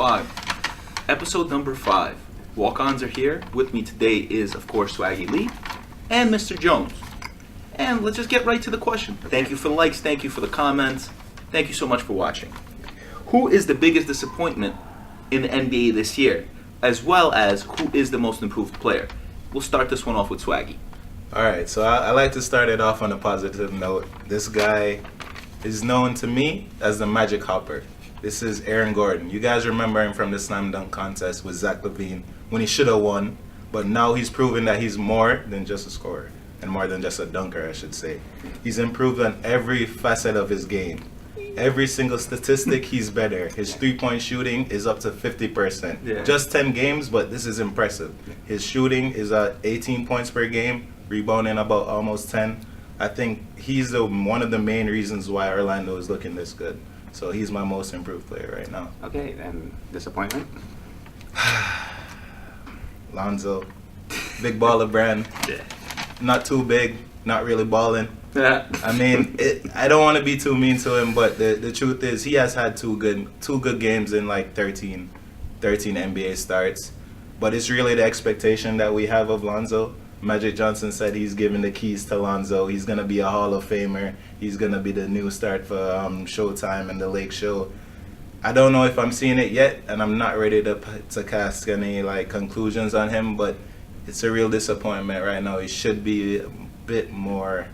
Live. Episode number 5. Walk Ons are here. With me today is, of course, Swaggy Lee and Mr. Jones. And let's just get right to the question. Thank you for the likes. Thank you for the comments. Thank you so much for watching. Who is the biggest disappointment in the NBA this year? As well as who is the most improved player? We'll start this one off with Swaggy. All right, so I like to start it off on a positive note. This guy is known to me as the Magic Hopper. This is Aaron Gordon. You guys remember him from the slam dunk contest with Zach LaVine when he should have won, but now he's proven that he's more than just a scorer and more than just a dunker, I should say. He's improved on every facet of his game. Every single statistic, he's better. His three-point shooting is up to 50%. Yeah. Just 10 games, but this is impressive. His shooting is at 18 points per game, rebounding about almost 10. I think he's one of the main reasons why Orlando is looking this good. So he's my most improved player right now. Okay, and disappointment? Lonzo. Big baller brand. Yeah. Not too big, not really balling. Yeah. I mean, I don't want to be too mean to him, but the truth is he has had two good games in like 13 NBA starts. But it's really the expectation that we have of Lonzo. Magic Johnson said he's giving the keys to Lonzo. He's going to be a Hall of Famer. He's going to be the new start for Showtime and the Lake Show. I don't know if I'm seeing it yet, and I'm not ready to cast any like conclusions on him, but it's a real disappointment right now. He should be a bit more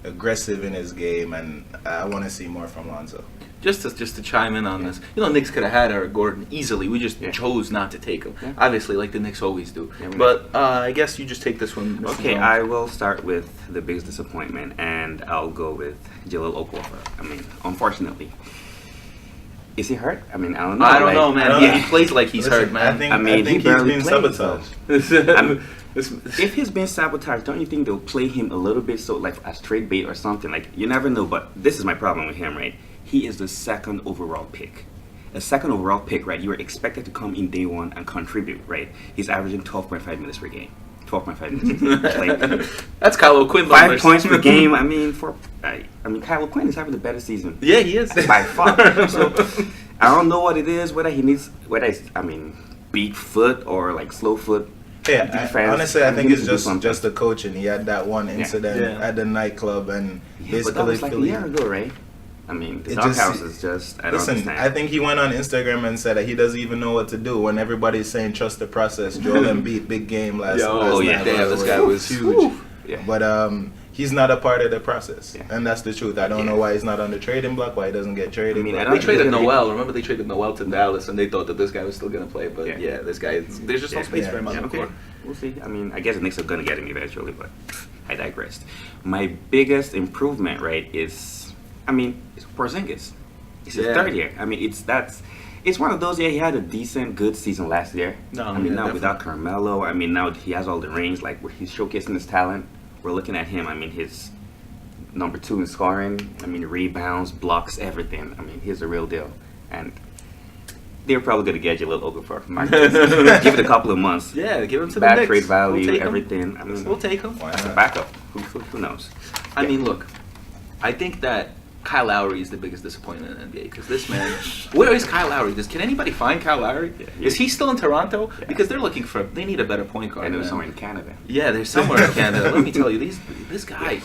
aggressive in his game, and I want to see more from Lonzo. Just to chime in on this, Knicks could have had Eric Gordon easily. We just chose not to take him. Yeah. Obviously, like the Knicks always do. Yeah, but I guess you just take this one. Mr. Okay, Jones. I will start with the biggest disappointment, and I'll go with Jahlil Okafor. I mean, unfortunately. Is he hurt? I mean, I don't know. I don't know, man. I He plays like he's hurt, man. I think he he's barely being plays, sabotaged. If he's been sabotaged, don't you think they'll play him a little bit so like as trade bait or something? Like, you never know, but this is my problem with him, right? He is the second overall pick. A second overall pick, right? You are expected to come in day one and contribute, right? He's averaging 12.5 minutes per game. 12.5 minutes. Like, That's Kyle O'Quinn. 5 points per game. I mean, Kyle O'Quinn is having the better season. Yeah, he is By far. So I don't know what it is. Whether it's beat foot or like slow foot. Yeah, defense. honestly, I think he it's needs to do just the coaching. He had that one incident Yeah. at the nightclub, and Yeah, but that was like a year ago, right? I mean, the It doghouse just- is just, I don't Listen, understand. I think he went on Instagram and said that he doesn't even know what to do when everybody's saying trust the process. Joel Embiid, big game last Oh, yeah, night. damn, this guy was huge. Yeah. But he's not a part of the process, Yeah. and that's the truth. I don't know why he's not on the trading block, why he doesn't get traded. I mean, but- I They don't- traded Yeah. Noel. Remember they traded Noel to Dallas, and they thought that this guy was still going to play. But Yeah. yeah, this guy, there's just no Yeah. space Yeah. for him on the Okay, court. we'll see. I mean, I guess the Knicks are going to get him eventually, but I digressed. My biggest improvement, right, is Porzingis. It's his Yeah. third year. I mean, it's one of those. Yeah, he had a decent, good season last year. No, I mean, yeah, now without Carmelo, I mean, now he has all the rings. Like, he's showcasing his talent. We're looking at him. I mean, his number 2 in scoring. I mean, rebounds, blocks, everything. I mean, he's a real deal. And they're probably going to get you a little Okafor. Give it a couple of months. Yeah, give him to the Bad Knicks. trade value, We'll take him. everything. I mean, We'll take him. Why as a not? backup. Who knows? I mean, look, I think that Kyle Lowry is the biggest disappointment in the NBA because this man. Where is Kyle Lowry? Can anybody find Kyle Lowry? Yeah. Is he still in Toronto? Yeah. Because they need a better point guard. And it was man. somewhere in Canada. Yeah, there's somewhere in Canada. Let me tell you, this guy,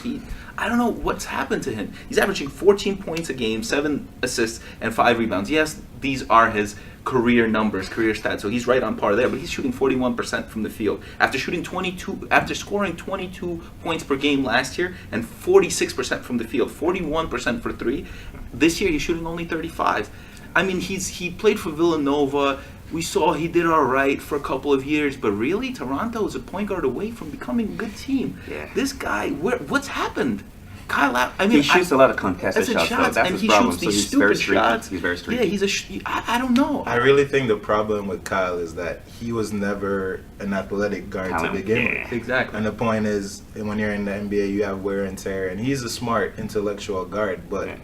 I don't know what's happened to him. He's averaging 14 points a game, 7 assists, and 5 rebounds. Yes, these are his career numbers, career stats, so he's right on par there, but he's shooting 41% from the field. After scoring 22 points per game last year and 46% from the field, 41% for 3. This year he's shooting only 35. I mean, he played for Villanova. We saw he did all right for a couple of years, but really, Toronto is a point guard away from becoming a good team. Yeah. This guy, what's happened? Kyle Lowry, I mean, He shoots a lot of contested that's shots, though. That's and his he problem. shoots So these he's very stupid streaky. shots. He's very streaky. Yeah, he's I don't know. I really think the problem with Kyle is that he was never an athletic guard Talent, to begin yeah. with. Exactly. And the point is, when you're in the NBA, you have wear and tear, and he's a smart, intellectual guard, but Yeah.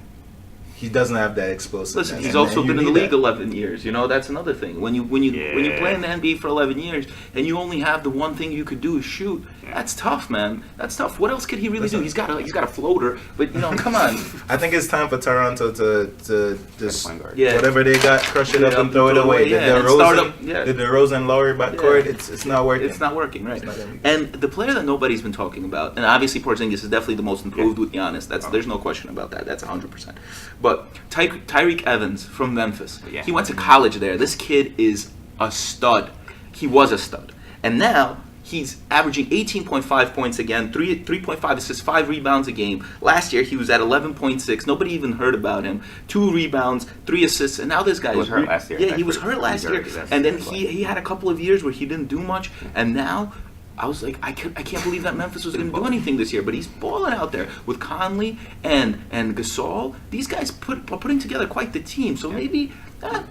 he doesn't have that explosiveness. Listen, he's And also you been in the need league that. 11 years. You know, that's another thing. When you play in the NBA for 11 years and you only have the one thing you could do is shoot, that's tough, man. That's tough. What else could he really do? He's got a floater, but come on. I think it's time for Toronto to just point guard. Yeah. whatever they got, crush it up and throw it away. Yeah, and start up- yeah. The DeRozan Lowry backcourt, Yeah. it's not working. It's not working, right? It's not gonna be- And the player that nobody's been talking about, and obviously Porzingis is definitely the most improved with Giannis. There's no question about that. That's 100%. But Tyreek Evans from Memphis, Yeah. he went to college there. This kid is a stud. He was a stud, and now he's averaging 18.5 points again, 3.5 assists, 5 rebounds a game. Last year he was at 11.6. Nobody even heard about him. 2 rebounds, 3 assists, and now this guy He was hurt last year. Yeah, he was hurt last year, and then he had a couple of years where he didn't do much, and now. I was like, I can't believe that Memphis was going to do anything this year, but he's balling out there with Conley and Gasol. These guys are putting together quite the team. So maybe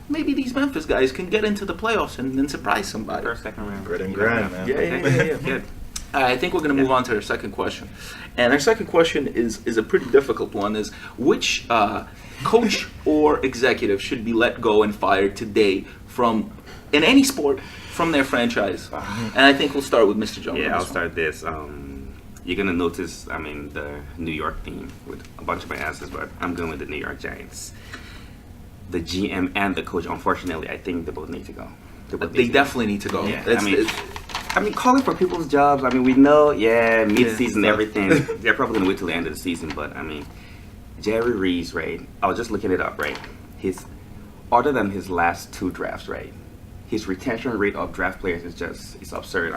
these Memphis guys can get into the playoffs and surprise somebody. First, second round. Grit and grind, man. Yeah. Good. I think we're going to move on to our second question, and our second question is a pretty difficult one. Is which coach or executive should be let go and fired today from in any sport from their franchise? And I think we'll start with Mr. Jones. Yeah, I'll start this. You're gonna notice, the New York theme with a bunch of my answers, but I'm going with the New York Giants. The GM and the coach, unfortunately, I think they both need to go. They definitely need to go. Yeah, It's- calling for people's jobs. We know, mid-season, Yeah. everything. They're probably gonna wait till the end of the season, but Jerry Reese, right? I was just looking it up, right? Other than his last 2 drafts, right? His retention rate of draft players it's absurd.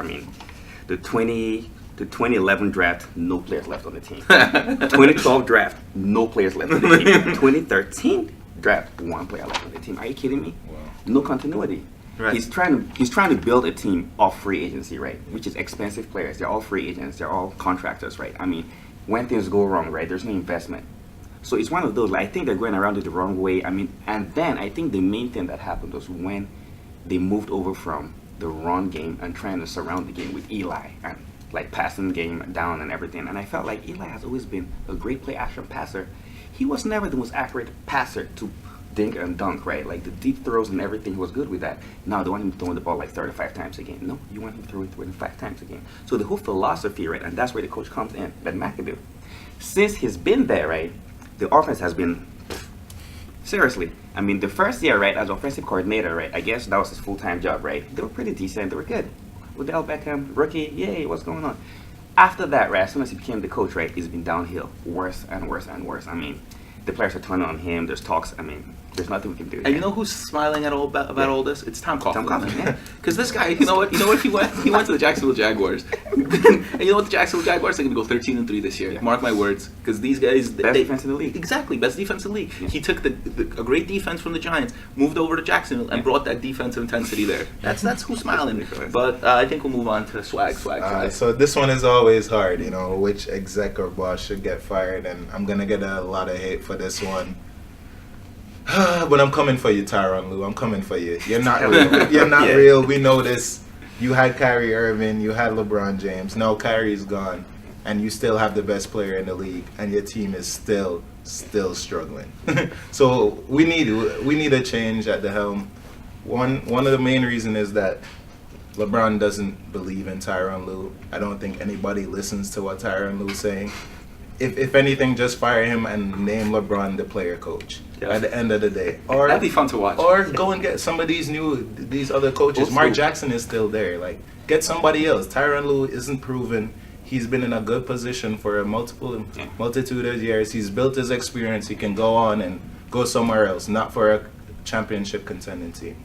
The 2011 draft, no players left on the team. 2012 draft, no players left on the team. 2013 draft, 1 player left on the team. Are you kidding me? Wow. No continuity. Right. He's trying to build a team off free agency, right? Which is expensive players. They're all free agents. They're all contractors, right? When things go wrong, right? There's no investment. So it's one of those. I think they're going around it the wrong way. And then I think the main thing that happened was when they moved over from the run game and trying to surround the game with Eli and passing the game down and everything. And I felt like Eli has always been a great play action passer. He was never the most accurate passer to dink and dunk, right? The deep throws and everything, he was good with that. Now they want him throwing the ball 35 times a game. No, you want him throwing 25 times a game. So the whole philosophy, right, and that's where the coach comes in, Ben McAdoo. Since he's been there, right, the offense has been seriously. The first year, right, as offensive coordinator, right, I guess that was his full-time job, right? They were pretty decent. They were good. Odell Beckham, rookie, yay, what's going on? After that, right, as soon as he became the coach, right, it's been downhill, worse and worse and worse. The players are turning on him. There's talks. There's nothing we can do. And you know who's smiling at about all this? It's Tom Coughlin. Tom Coughlin, yeah. Because this guy, you know what? He went to the Jacksonville Jaguars, and you know what? The Jacksonville Jaguars are going to go 13-3 this year. Yeah. Mark my words. Because these guys, Best defense in the league. Exactly, best defense in the league. Yeah. He took a great defense from the Giants, moved over to Jacksonville, and brought that defensive intensity there. That's who's smiling. But I think we'll move on to swag. So this one is always hard, which exec or boss should get fired, and I'm gonna get a lot of hate for this one. But I'm coming for you, Tyronn Lue. I'm coming for you. You're not real. You're not Yeah. real. We know this. You had Kyrie Irving. You had LeBron James. Now Kyrie's gone, and you still have the best player in the league, and your team is still struggling. So we need a change at the helm. One of the main reasons is that LeBron doesn't believe in Tyronn Lue. I don't think anybody listens to what Tyronn Lue's saying. If anything, just fire him and name LeBron the player coach at the end of the day. Or That'd be fun to watch. Or go and get some of these other coaches. Old Mark school. Jackson is still there. Get somebody else. Tyronn Lue isn't proven. He's been in a good position for a multitude of years. He's built his experience. He can go on and go somewhere else, not for a championship contending team.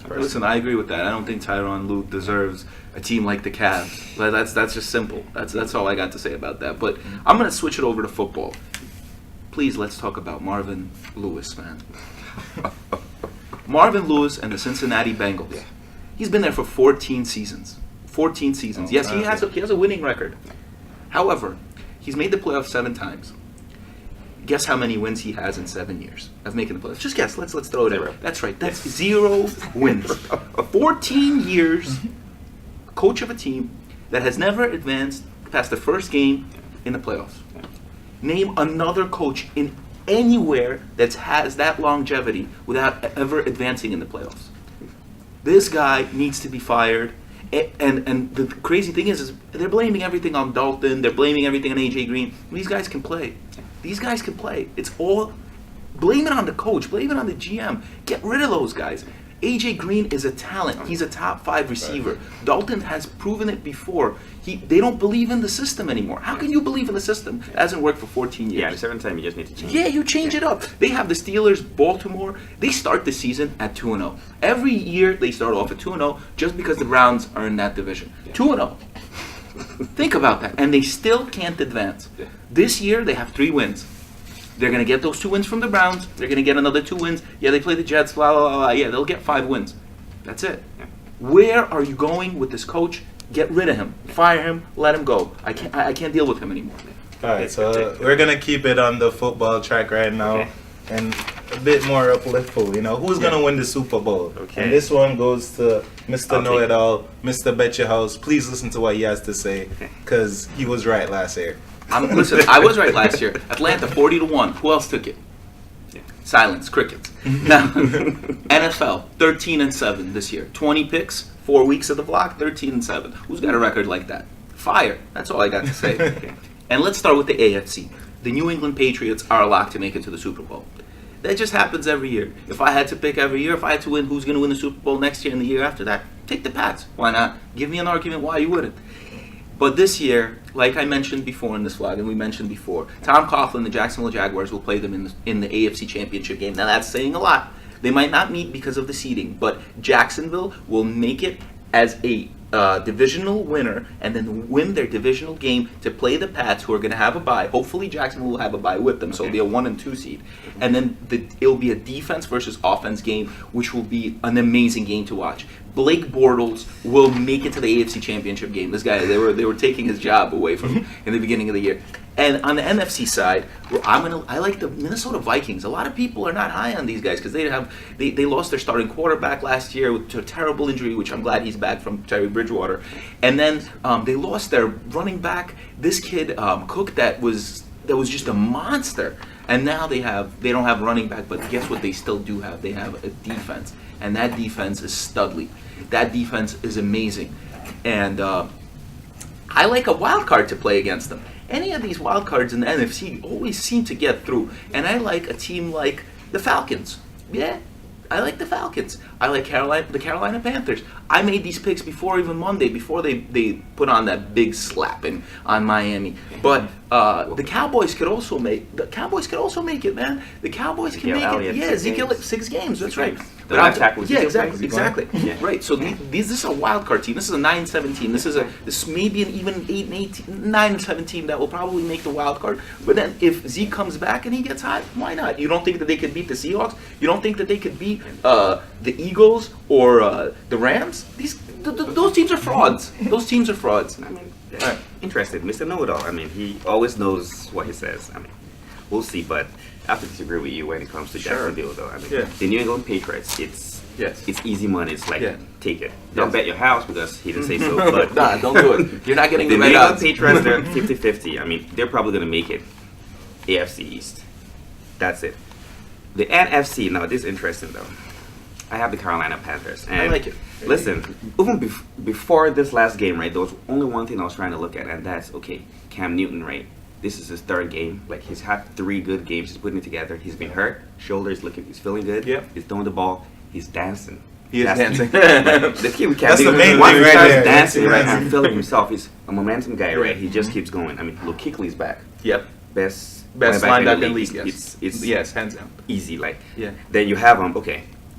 Listen, I agree with that. I don't think Tyronn Lue deserves a team like the Cavs. That's just simple. That's all I got to say about that. But I'm going to switch it over to football. Please, let's talk about Marvin Lewis, man. Marvin Lewis and the Cincinnati Bengals. He's been there for 14 seasons. 14 seasons. Yes, he has a winning record. However, he's made the playoffs 7 times. Guess how many wins he has in 7 years of making the playoffs? Just guess. Let's throw it out. That's right. That's 0 wins. 14 years, coach of a team that has never advanced past the first game in the playoffs. Name another coach in anywhere that has that longevity without ever advancing in the playoffs. This guy needs to be fired. And the crazy thing is they're blaming everything on Dalton. They're blaming everything on AJ Green. These guys can play. These guys can play. It's all, blame it on the coach. Blame it on the GM. Get rid of those guys. AJ Green is a talent. He's a top 5 receiver. Dalton has proven it before. They don't believe in the system anymore. How can you believe in the system? It hasn't worked for 14 years. Yeah, the 7th time you just need to change. Yeah, you change it up. They have the Steelers, Baltimore. They start the season at 2-0. Every year they start off at 2-0 just because the Browns are in that division. 2-0. Think about that. And they still can't advance. This year they have 3 wins. They're going to get those 2 wins from the Browns. They're going to get another 2 wins. Yeah, they play the Jets, blah, blah, blah. Yeah, they'll get 5 wins. That's it. Where are you going with this coach? Get rid of him. Fire him. Let him go. I can't deal with him anymore. All right, so we're going to keep it on the football track right now. And a bit more upliftful, who's going to win the Super Bowl? Okay. And this one goes to Mr. Know-It-All, Mr. Bet Your House. Please listen to what he has to say, because he was right last year. Listen, I was right last year. Atlanta 40-1. Who else took it? Silence, crickets. Now, NFL 13-7 this year. 20 picks, 4 weeks of the block, 13-7. Who's got a record like that? Fire. That's all I got to say. And let's start with the AFC. The New England Patriots are a lock to make it to the Super Bowl. That just happens every year. If I had to pick every year, if I had to win who's going to win the Super Bowl next year and the year after that, take the Pats. Why not? Give me an argument why you wouldn't. But this year, like I mentioned before in this vlog, and we mentioned before, Tom Coughlin, the Jacksonville Jaguars, will play them in the AFC Championship game. Now that's saying a lot. They might not meet because of the seeding, but Jacksonville will make it as a divisional winner and then win their divisional game to play the Pats, who are going to have a bye. Hopefully Jacksonville will have a bye with them, so it'll be a 1 and 2 seed. And then it'll be a defense versus offense game, which will be an amazing game to watch. Blake Bortles will make it to the AFC Championship game. This guy, they were taking his job away from him in the beginning of the year. And on the NFC side, I like the Minnesota Vikings. A lot of people are not high on these guys because they lost their starting quarterback last year to a terrible injury, which I'm glad he's back from, Terry Bridgewater. And then they lost their running back, this kid Cook, that was just a monster. And now they don't have running back, but guess what they still do have? They have a defense, and that defense is studly. That defense is amazing, and I like a wild card to play against them. Any of these wild cards in the NFC always seem to get through, and I like a team like the Falcons. Yeah, I like the Falcons. I like the Carolina Panthers. I made these picks before even Monday, before they put on that big slapping on Miami. But the Cowboys could also make it, man. The Cowboys can make it. Yeah, Ezekiel 6 games. That's right. The left tackle. Yeah, exactly. Yeah. Right. So this is a wild card team. This is a 9-7 team. This may be an even 9-7 team that will probably make the wild card. But then if Zeke comes back and he gets hot, why not? You don't think that they could beat the Seahawks? You don't think that they could beat the Eagles or the Rams? Those teams are frauds. Those teams are frauds. I mean, interested, Mr. Know-It-All. I mean, he always knows what he says. I mean, we'll see, but I have to disagree with you when it comes to Jacksonville, though. I mean, the New England Patriots, it's easy money. It's like, take it. Don't bet your house because he didn't say so. But nah, don't do it. You're not getting the the New red England odds. Patriots, they're 50-50. I mean, they're probably going to make it AFC East. That's it. The NFC, now this is interesting, though. I have the Carolina Panthers. And I like it. Listen, even before this last game, right, there was only one thing I was trying to look at, and that's, okay, Cam Newton, right? This is his 3rd game. Like, he's had 3 good games. He's putting it together. He's been hurt. Shoulders he's feeling good. Yep. He's throwing the ball. He's dancing. He is dancing. The kid Cam That's the Newton, main once thing he right starts there. dancing, right, Dancing. and feeling himself, he's a momentum guy, right? He just keeps going. I mean, Luke Kuechly's back. Yep. Best linebacker in the league. It's Yes, hands down. easy. Like, Yeah. then you have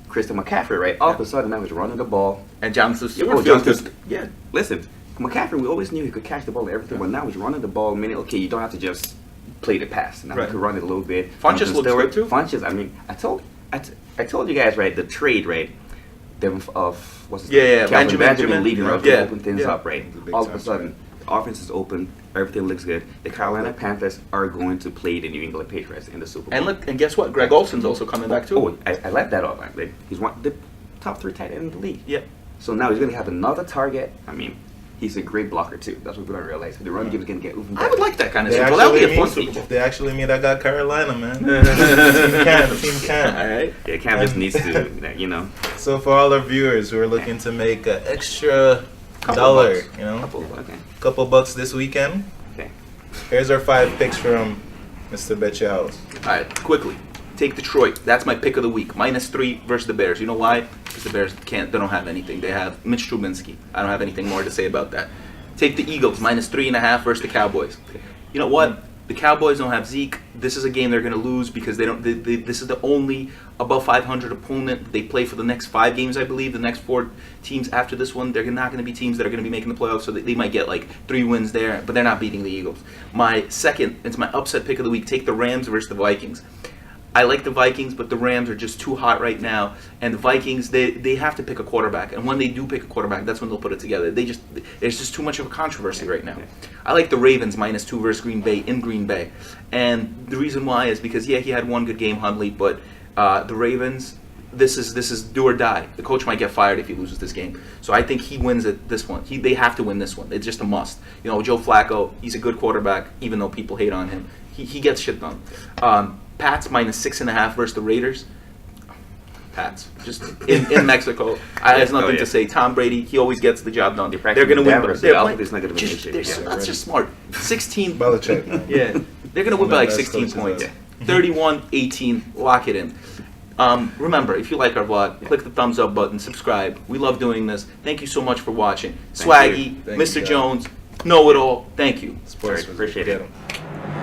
Christian McCaffrey, right? All of a sudden, now he's running the ball. And Jonathan Stewart. Yeah. Listen, McCaffrey, we always knew he could catch the ball and everything, but now he's running the ball. Meaning, okay, you don't have to just play the pass. Now he could run it a little bit. Funches looks good too. Funches, I mean, I told you guys, right? The trade, right? Of what's his Yeah, name? Benjamin leaving, right? Yeah. To open things up, right? All of a sudden, the offense is open. Everything looks good. The Carolina Panthers are going to play the New England Patriots in the Super Bowl. And look, and guess what? Greg Olson's also coming back too. Oh, I left that off. Like, he's one the top 3 tight end in the league. Yep. So now he's going to have another target. I mean, He's a great blocker too. That's what we don't realize. The run game is gonna get even better. I would like that kind of They Super Bowl. That would be a fun actually Super Bowl. They actually mean I got Carolina, man. Team can. All right. Yeah, Cam just needs to, you know. So for all our viewers who are looking to make an extra Couple dollar, bucks. you know, Okay. couple bucks this weekend. Okay. Here's our 5 picks from Mr. Bet Your House. All right, quickly. Take Detroit. That's my pick of the week. -3 versus the Bears. You know why? Because the Bears they don't have anything. They have Mitch Trubisky. I don't have anything more to say about that. Take the Eagles, -3.5 versus the Cowboys. You know what? The Cowboys don't have Zeke. This is a game they're going to lose because they don't. This is the only above 500 opponent they play for the next 5 games, I believe. The next 4 teams after this one, they're not going to be teams that are going to be making the playoffs. So they might get like 3 wins there, but they're not beating the Eagles. My second, it's my upset pick of the week. Take the Rams versus the Vikings. I like the Vikings, but the Rams are just too hot right now. And the Vikings, they have to pick a quarterback. And when they do pick a quarterback, that's when they'll put it together. There's just too much of a controversy right now. I like the Ravens -2 versus Green Bay in Green Bay. And the reason why is because, he had one good game, Hundley, but the Ravens, this is do or die. The coach might get fired if he loses this game. So I think he wins this one. They have to win this one. It's just a must. You know, Joe Flacco, he's a good quarterback, even though people hate on him. He gets shit done. Pats -6.5 versus the Raiders. Pats, just in Mexico. I have nothing to say. Tom Brady, he always gets the job done. They're going to win. Denver, so They're I playing- think it's not gonna be an issue. That's just smart. 16. Belichick, man. Yeah, they're going to win by like Best 16 coaches points. ever. 31-18. Lock it in. Remember, if you like our vlog, click the thumbs up button, subscribe. We love doing this. Thank you so much for watching. Thank Swaggy, you. Thank Mr. you, guys. Jones, Know It All. Thank you. Sports, Appreciate get it. 'em.